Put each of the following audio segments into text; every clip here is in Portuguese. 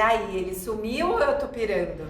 aí, ele sumiu ou eu tô pirando?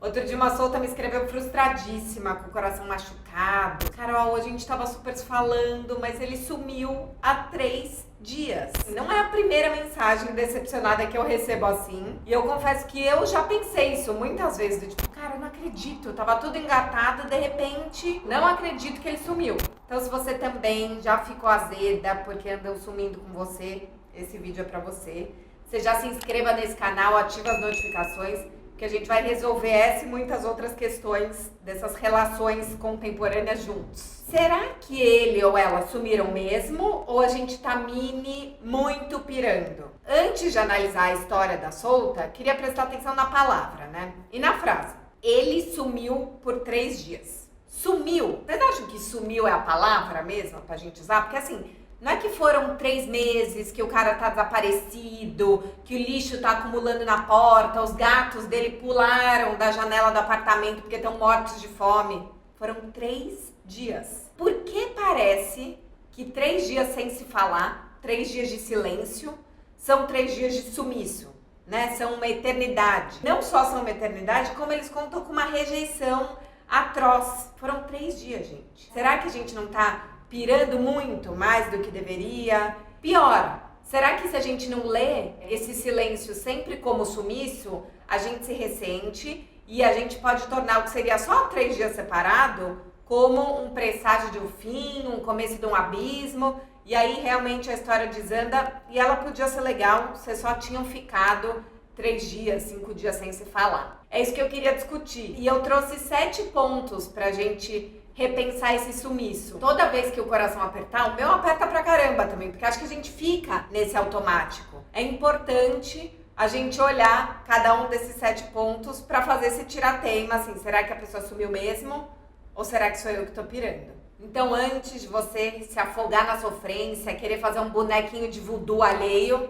Outro dia uma solta me escreveu frustradíssima, com o coração machucado. Carol, a gente tava super se falando, mas ele sumiu há 3 dias. Não é a primeira mensagem decepcionada que eu recebo assim. E eu confesso que eu já pensei isso muitas vezes, do tipo, cara, eu não acredito, tava tudo engatado, de repente, não acredito que ele sumiu. Então se você também já ficou azeda porque andam sumindo com você, esse vídeo é pra você. Você já se inscreva nesse canal, ativa as notificações, que a gente vai resolver essa e muitas outras questões dessas relações contemporâneas juntos. Será que ele ou ela sumiram mesmo ou a gente tá muito pirando? Antes de analisar a história da solta, queria prestar atenção na palavra, né? E na frase. Ele sumiu por 3 dias. Sumiu. Vocês acham que sumiu é a palavra mesmo pra gente usar? Porque assim, não é que foram 3 meses que o cara tá desaparecido, que o lixo tá acumulando na porta, os gatos dele pularam da janela do apartamento porque estão mortos de fome. Foram 3 dias. Por que parece que 3 dias sem se falar, 3 dias de silêncio, são 3 dias de sumiço, né? São uma eternidade. Não só são uma eternidade, como eles contam com uma rejeição atroz. Foram 3 dias, gente. Será que a gente não tá pirando muito mais do que deveria? Pior, será que se a gente não lê esse silêncio sempre como sumiço, a gente se ressente e a gente pode tornar o que seria só 3 dias separado como um presságio de um fim, um começo de um abismo, e aí realmente a história desanda e ela podia ser legal, vocês só tinham ficado 3 dias, 5 dias sem se falar. É isso que eu queria discutir. E eu trouxe 7 pontos pra gente repensar esse sumiço. Toda vez que o coração apertar, o meu aperta pra caramba também, porque acho que a gente fica nesse automático. É importante a gente olhar cada um desses 7 pontos pra fazer esse tirateima, assim, será que a pessoa sumiu mesmo? Ou será que sou eu que tô pirando? Então, antes de você se afogar na sofrência, querer fazer um bonequinho de voodoo alheio,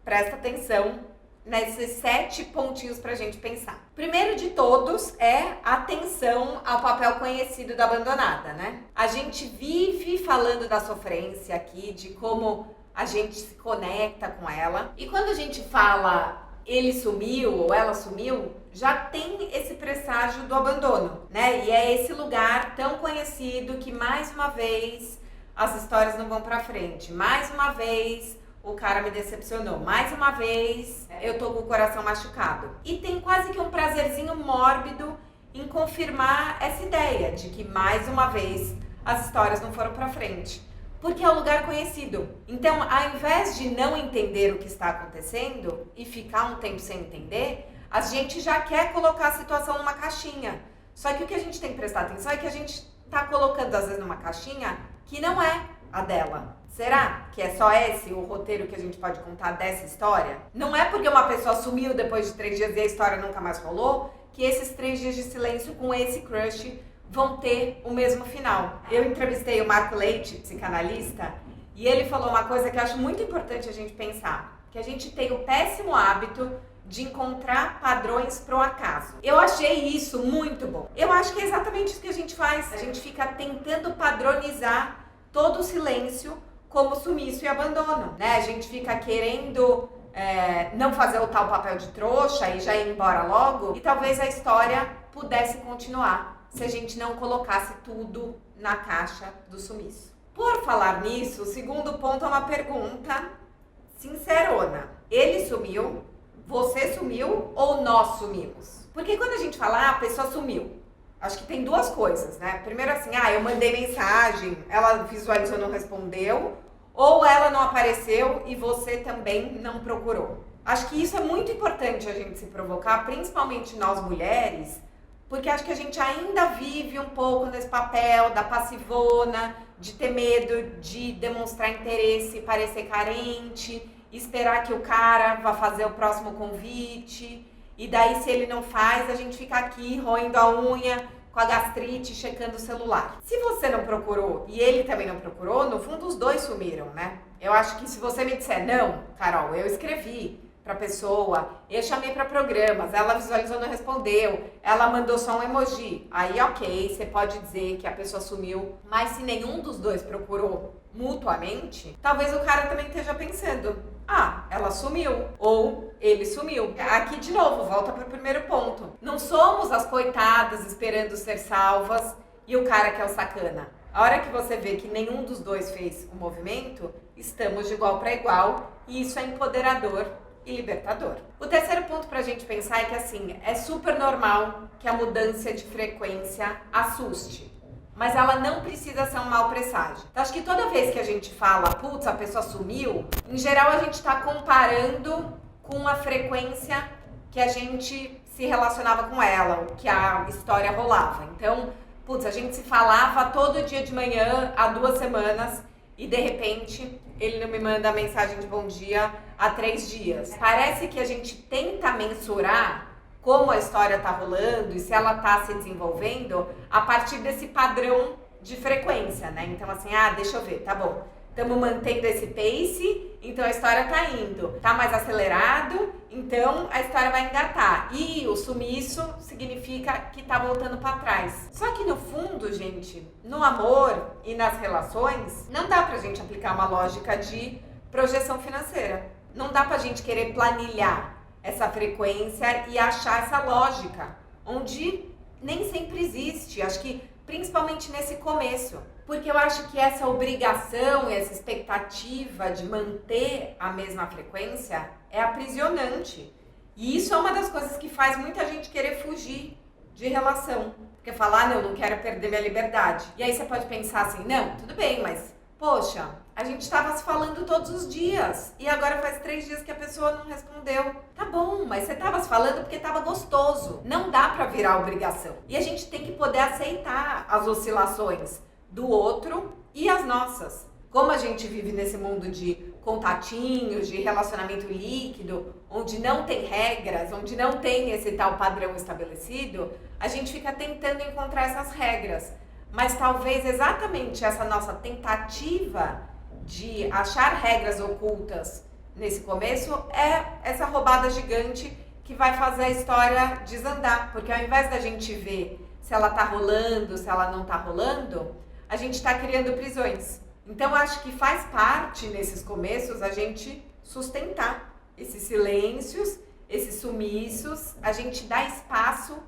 presta atenção nesses 7 pontinhos pra gente pensar. Primeiro de todos é atenção ao papel conhecido da abandonada, né? A gente vive falando da sofrência aqui, de como a gente se conecta com ela. E quando a gente fala ele sumiu ou ela sumiu, já tem esse presságio do abandono, né? E é esse lugar tão conhecido que mais uma vez as histórias não vão pra frente. Mais uma vez o cara me decepcionou. Mais uma vez, eu tô com o coração machucado. E tem quase que um prazerzinho mórbido em confirmar essa ideia de que, mais uma vez, as histórias não foram pra frente. Porque é um lugar conhecido. Então, ao invés de não entender o que está acontecendo e ficar um tempo sem entender, a gente já quer colocar a situação numa caixinha. Só que o que a gente tem que prestar atenção é que a gente tá colocando, às vezes, numa caixinha que não é a dela. Será que é só esse o roteiro que a gente pode contar dessa história? Não é porque uma pessoa sumiu depois de 3 dias e a história nunca mais rolou, que esses 3 dias de silêncio com esse crush vão ter o mesmo final. Eu entrevistei o Marco Leite, psicanalista, e ele falou uma coisa que eu acho muito importante a gente pensar, que a gente tem o péssimo hábito de encontrar padrões pro acaso. Eu achei isso muito bom. Eu acho que é exatamente isso que a gente faz. A gente fica tentando padronizar todo o silêncio como sumiço e abandono, né? A gente fica querendo não fazer o tal papel de trouxa e já ir embora logo, e talvez a história pudesse continuar se a gente não colocasse tudo na caixa do sumiço. Por falar nisso, o segundo ponto é uma pergunta sincerona. Ele sumiu? Você sumiu? Ou nós sumimos? Porque quando a gente fala, a pessoa sumiu, acho que tem 2 coisas, né? Primeiro assim, eu mandei mensagem, ela visualizou e não respondeu, ou ela não apareceu e você também não procurou. Acho que isso é muito importante a gente se provocar, principalmente nós mulheres, porque acho que a gente ainda vive um pouco nesse papel da passivona, de ter medo de demonstrar interesse, parecer carente, esperar que o cara vá fazer o próximo convite, e daí se ele não faz, a gente fica aqui roendo a unha, com a gastrite, checando o celular. Se você não procurou e ele também não procurou, no fundo os 2 sumiram, né? Eu acho que se você me disser, não, Carol, eu escrevi, pra pessoa, eu chamei pra programas, ela visualizou, não respondeu, ela mandou só um emoji. Aí, ok, você pode dizer que a pessoa sumiu, mas se nenhum dos dois procurou mutuamente, talvez o cara também esteja pensando, ah, ela sumiu, ou ele sumiu. Aqui, de novo, volta pro primeiro ponto. Não somos as coitadas esperando ser salvas e o cara que é o sacana. A hora que você vê que nenhum dos dois fez o movimento, estamos de igual para igual e isso é empoderador e libertador. O terceiro ponto pra gente pensar é que assim, é super normal que a mudança de frequência assuste, mas ela não precisa ser um mau presságio. Então, acho que toda vez que a gente fala, putz, a pessoa sumiu, em geral a gente está comparando com a frequência que a gente se relacionava com ela, que a história rolava. Então, putz, a gente se falava todo dia de manhã há 2 semanas e de repente ele não me manda mensagem de bom dia há 3 dias. Parece que a gente tenta mensurar como a história tá rolando e se ela tá se desenvolvendo a partir desse padrão de frequência, né? Então assim, deixa eu ver, tá bom. Estamos mantendo esse pace, então a história tá indo. Tá mais acelerado, então a história vai engatar. E o sumiço significa que tá voltando para trás. Só que no fundo, gente, no amor e nas relações, não dá pra gente aplicar uma lógica de projeção financeira. Não dá pra gente querer planilhar essa frequência e achar essa lógica, onde nem sempre existe. Acho que principalmente nesse começo. Porque eu acho que essa obrigação e essa expectativa de manter a mesma frequência é aprisionante. E isso é uma das coisas que faz muita gente querer fugir de relação. Porque falar, não quero perder minha liberdade. E aí você pode pensar assim, não, tudo bem, mas, poxa, a gente estava se falando todos os dias e agora faz 3 dias que a pessoa não respondeu. Tá bom, mas você estava se falando porque estava gostoso. Não dá pra virar obrigação. E a gente tem que poder aceitar as oscilações do outro e as nossas. Como a gente vive nesse mundo de contatinhos, de relacionamento líquido, onde não tem regras, onde não tem esse tal padrão estabelecido, a gente fica tentando encontrar essas regras. Mas talvez exatamente essa nossa tentativa de achar regras ocultas nesse começo é essa roubada gigante que vai fazer a história desandar. Porque ao invés da gente ver se ela tá rolando, se ela não tá rolando, a gente está criando prisões. Então, acho que faz parte, nesses começos, a gente sustentar esses silêncios, esses sumiços, a gente dá espaço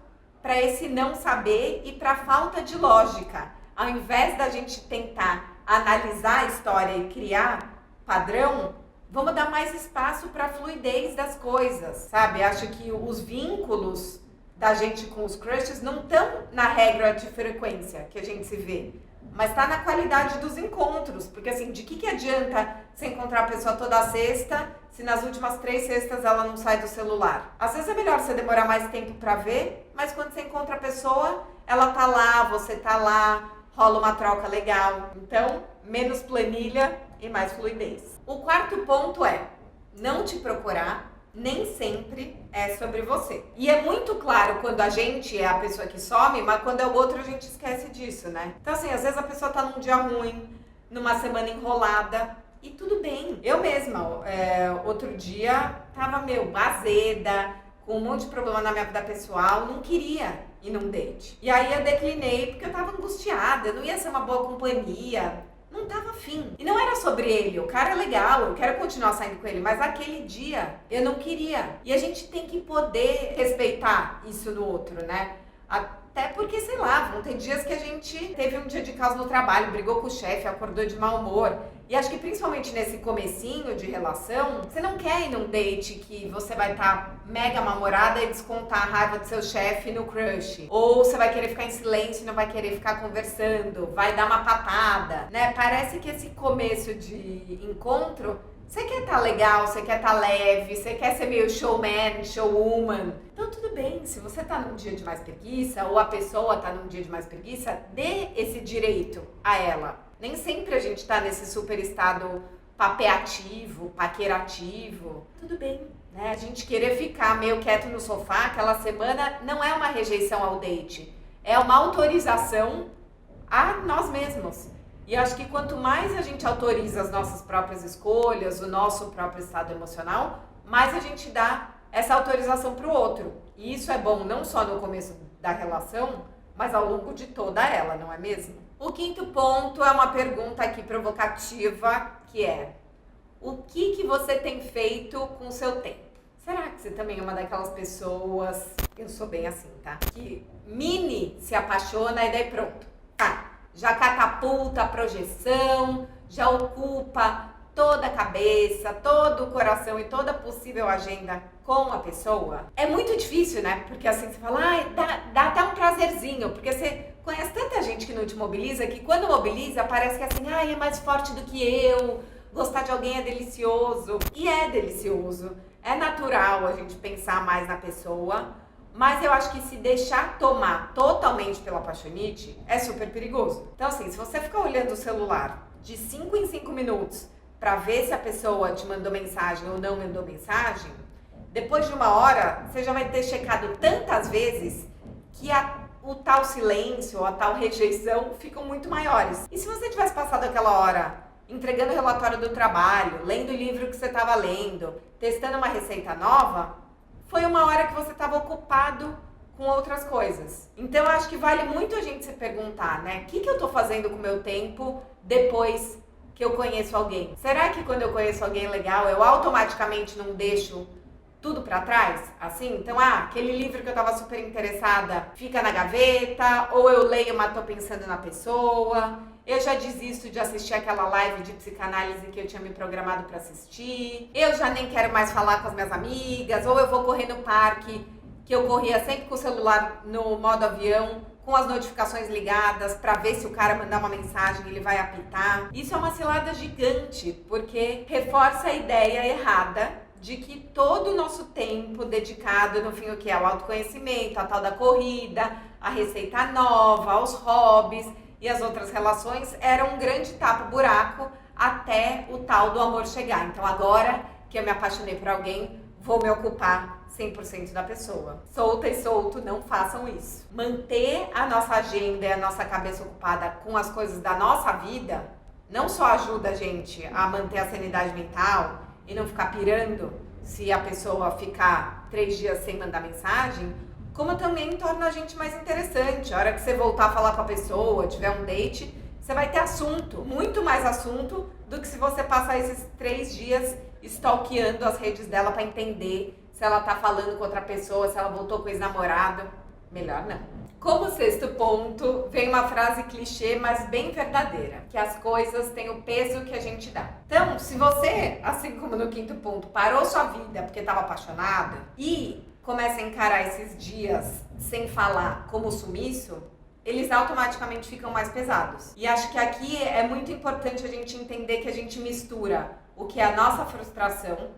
para esse não saber e para a falta de lógica. Ao invés da gente tentar analisar a história e criar padrão, vamos dar mais espaço para a fluidez das coisas, sabe? Acho que os vínculos da gente com os crushes não estão na regra de frequência que a gente se vê, mas tá na qualidade dos encontros, porque assim, de que adianta você encontrar a pessoa toda sexta, se nas últimas 3 sextas ela não sai do celular? Às vezes é melhor você demorar mais tempo pra ver, mas quando você encontra a pessoa, ela tá lá, você tá lá, rola uma troca legal. Então, menos planilha e mais fluidez. O quarto ponto é não te procurar nem sempre é sobre você. E é muito claro quando a gente é a pessoa que some, mas quando é o outro a gente esquece disso, né? Então assim, às vezes a pessoa tá num dia ruim, numa semana enrolada, e tudo bem. Eu mesma, outro dia, tava, azeda, com um monte de problema na minha vida pessoal, não queria ir num date. E aí eu declinei porque eu tava angustiada, não ia ser uma boa companhia. Não tava afim. E não era sobre ele, o cara é legal, eu quero continuar saindo com ele, mas aquele dia eu não queria. E a gente tem que poder respeitar isso no outro, né? Até porque, sei lá, vão ter dias que a gente teve um dia de caos no trabalho, brigou com o chefe, acordou de mau humor. E acho que principalmente nesse comecinho de relação, você não quer ir num date que você vai estar mega mal-humorada e descontar a raiva do seu chefe no crush. Ou você vai querer ficar em silêncio e não vai querer ficar conversando, vai dar uma patada, né? Parece que esse começo de encontro, você quer estar legal, você quer estar leve, você quer ser meio showman, showwoman. Então tudo bem, se você tá num dia de mais preguiça, ou a pessoa tá num dia de mais preguiça, dê esse direito a ela. Nem sempre a gente tá nesse super estado papeativo, paquerativo. Tudo bem, né? A gente querer ficar meio quieto no sofá aquela semana não é uma rejeição ao date. É uma autorização a nós mesmos. E acho que quanto mais a gente autoriza as nossas próprias escolhas, o nosso próprio estado emocional, mais a gente dá essa autorização para o outro. E isso é bom não só no começo da relação, mas ao longo de toda ela, não é mesmo? O quinto ponto é uma pergunta aqui provocativa, que é: o que você tem feito com o seu tempo? Será que você também é uma daquelas pessoas, eu sou bem assim, tá? Que mini se apaixona e daí pronto, tá, já catapulta a projeção, já ocupa toda a cabeça, todo o coração e toda a possível agenda com a pessoa? É muito difícil, né? Porque assim você fala, dá até um prazerzinho, porque você conhece tanta gente que não te mobiliza, que quando mobiliza parece que assim, é mais forte do que eu, gostar de alguém é delicioso. E é delicioso, é natural a gente pensar mais na pessoa, mas eu acho que se deixar tomar totalmente pela apaixonite é super perigoso. Então assim, se você ficar olhando o celular de 5 em 5 minutos para ver se a pessoa te mandou mensagem ou não mandou mensagem, depois de uma hora você já vai ter checado tantas vezes que o tal silêncio ou a tal rejeição ficam muito maiores. E se você tivesse passado aquela hora entregando o relatório do trabalho, lendo o livro que você estava lendo, testando uma receita nova, foi uma hora que você estava ocupado com outras coisas. Então eu acho que vale muito a gente se perguntar, né? O que eu estou fazendo com o meu tempo depois que eu conheço alguém? Será que quando eu conheço alguém legal, eu automaticamente não deixo tudo pra trás? Assim, então, aquele livro que eu tava super interessada fica na gaveta, ou eu leio, mas tô pensando na pessoa, eu já desisto de assistir aquela live de psicanálise que eu tinha me programado pra assistir, eu já nem quero mais falar com as minhas amigas, ou eu vou correr no parque, que eu corria sempre com o celular no modo avião, com as notificações ligadas, para ver se o cara mandar uma mensagem, ele vai apitar. Isso é uma cilada gigante, porque reforça a ideia errada de que todo o nosso tempo dedicado, no fim, o que é o autoconhecimento, a tal da corrida, a receita nova, aos hobbies e as outras relações, era um grande tapa-buraco até o tal do amor chegar. Então agora que eu me apaixonei por alguém, vou me ocupar 100% da pessoa. Solta e solto, não façam isso. Manter a nossa agenda e a nossa cabeça ocupada com as coisas da nossa vida não só ajuda a gente a manter a sanidade mental e não ficar pirando se a pessoa ficar 3 dias sem mandar mensagem, como também torna a gente mais interessante. A hora que você voltar a falar com a pessoa, tiver um date, você vai ter assunto, muito mais assunto do que se você passar esses 3 dias stalkeando as redes dela para entender se ela tá falando com outra pessoa, se ela voltou com o ex-namorado. Melhor não. Como sexto ponto, vem uma frase clichê, mas bem verdadeira, que as coisas têm o peso que a gente dá. Então, se você, assim como no quinto ponto, parou sua vida porque estava apaixonada e começa a encarar esses dias sem falar como sumiço, eles automaticamente ficam mais pesados. E acho que aqui é muito importante a gente entender que a gente mistura o que é a nossa frustração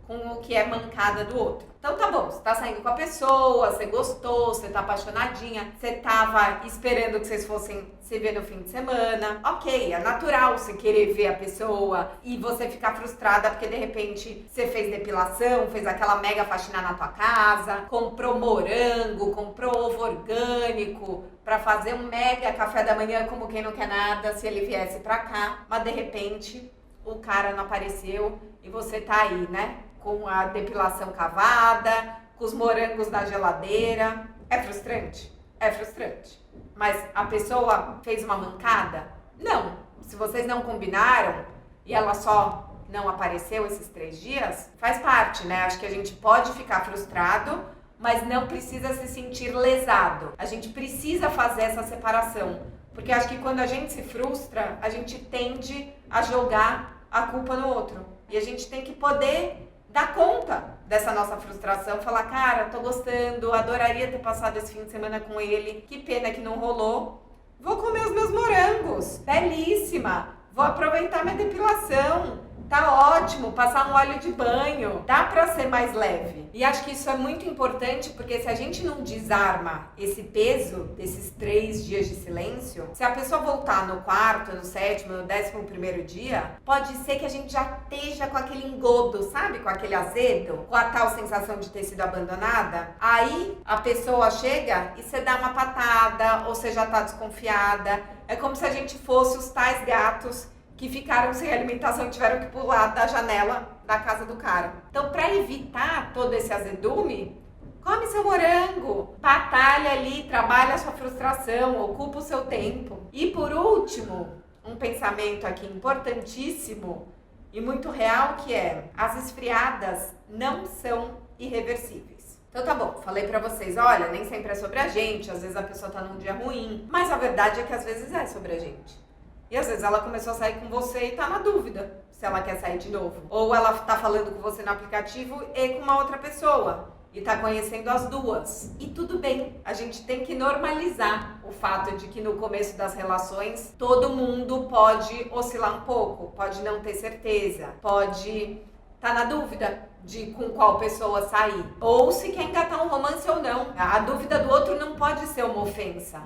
com o que é mancada do outro. Então tá bom, você tá saindo com a pessoa, você gostou, você tá apaixonadinha, você tava esperando que vocês fossem se ver no fim de semana. Ok, é natural você querer ver a pessoa e você ficar frustrada porque de repente você fez depilação, fez aquela mega faxina na tua casa, comprou morango, comprou ovo orgânico pra fazer um mega café da manhã como quem não quer nada se ele viesse pra cá, mas de repente o cara não apareceu e você tá aí, né? Com a depilação cavada, com os morangos na geladeira. É frustrante? É frustrante. Mas a pessoa fez uma mancada? Não. Se vocês não combinaram e ela só não apareceu esses 3 dias, faz parte, né? Acho que a gente pode ficar frustrado, mas não precisa se sentir lesado. A gente precisa fazer essa separação. Porque acho que quando a gente se frustra, a gente tende a jogar a culpa no outro. E a gente tem que poder dar conta dessa nossa frustração, falar, cara, tô gostando, adoraria ter passado esse fim de semana com ele, que pena que não rolou. Vou comer os meus morangos, belíssima, vou aproveitar minha depilação, tá ótimo, passar um óleo de banho, dá pra ser mais leve. E acho que isso é muito importante, porque se a gente não desarma esse peso desses 3 dias de silêncio, se a pessoa voltar no quarto, no 7º, no 11º dia, pode ser que a gente já esteja com aquele engodo, sabe? Com aquele azedo, com a tal sensação de ter sido abandonada. Aí a pessoa chega e você dá uma patada, ou você já tá desconfiada. É como se a gente fosse os tais gatos que ficaram sem alimentação e tiveram que pular da janela da casa do cara. Então, para evitar todo esse azedume, come seu morango, batalha ali, trabalha a sua frustração, ocupa o seu tempo. E por último, um pensamento aqui importantíssimo e muito real, que é: as esfriadas não são irreversíveis. Então tá bom, falei pra vocês, olha, nem sempre é sobre a gente, às vezes a pessoa tá num dia ruim, mas a verdade é que às vezes é sobre a gente. E às vezes ela começou a sair com você e tá na dúvida se ela quer sair de novo. Ou ela tá falando com você no aplicativo e com uma outra pessoa e tá conhecendo as duas. E tudo bem, a gente tem que normalizar o fato de que no começo das relações todo mundo pode oscilar um pouco, pode não ter certeza, pode tá na dúvida de com qual pessoa sair, ou se quer engatar um romance ou não. A dúvida do outro não pode ser uma ofensa,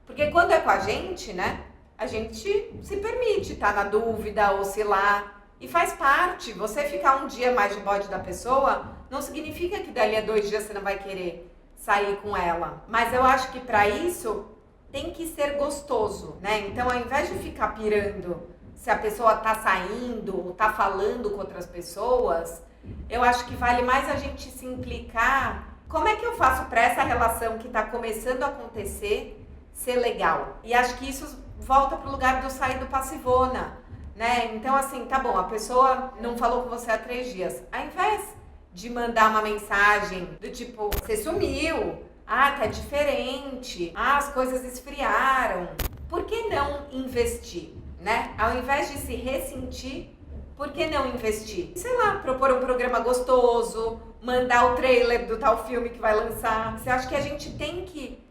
porque quando é com a gente, né, a gente se permite estar na dúvida, oscilar, e faz parte. Você ficar um dia mais de bode da pessoa não significa que dali a 2 dias você não vai querer sair com ela, mas eu acho que para isso tem que ser gostoso, né? Então, ao invés de ficar pirando se a pessoa tá saindo ou tá falando com outras pessoas, eu acho que vale mais a gente se implicar. Como é que eu faço para essa relação que tá começando a acontecer ser legal? E acho que isso volta pro lugar do sair do passivona, né? Então, assim, tá bom, a pessoa não falou com você há 3 dias. Ao invés de mandar uma mensagem do tipo, você sumiu, tá diferente, as coisas esfriaram, por que não investir, né? Ao invés de se ressentir, por que não investir? Sei lá, propor um programa gostoso, mandar o trailer do tal filme que vai lançar. Você acha que a gente tem que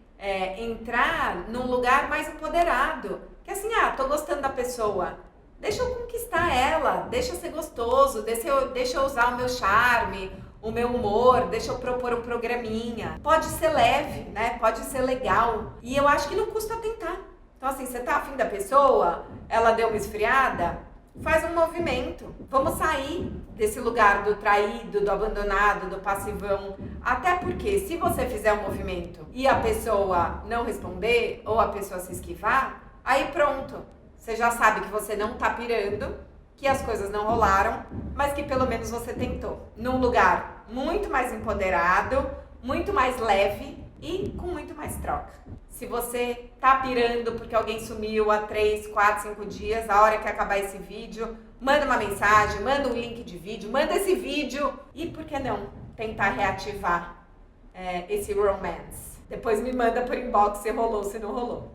entrar num lugar mais empoderado? Que assim, tô gostando da pessoa, deixa eu conquistar ela, deixa eu ser gostoso, deixa eu usar o meu charme, o meu humor, deixa eu propor um programinha. Pode ser leve, né? Pode ser legal. E eu acho que não custa tentar. Então assim, você tá afim da pessoa, ela deu uma esfriada, faz um movimento. Vamos sair desse lugar do traído, do abandonado, do passivão. Até porque se você fizer um movimento e a pessoa não responder ou a pessoa se esquivar, aí pronto. Você já sabe que você não tá pirando, que as coisas não rolaram, mas que pelo menos você tentou. Num lugar muito mais empoderado, muito mais leve e com muito mais troca. Se você tá pirando porque alguém sumiu há 3, 4, 5 dias, a hora que acabar esse vídeo, manda uma mensagem, manda um link de vídeo, manda esse vídeo e, por que não, tentar reativar esse romance. Depois me manda por inbox se rolou, se não rolou.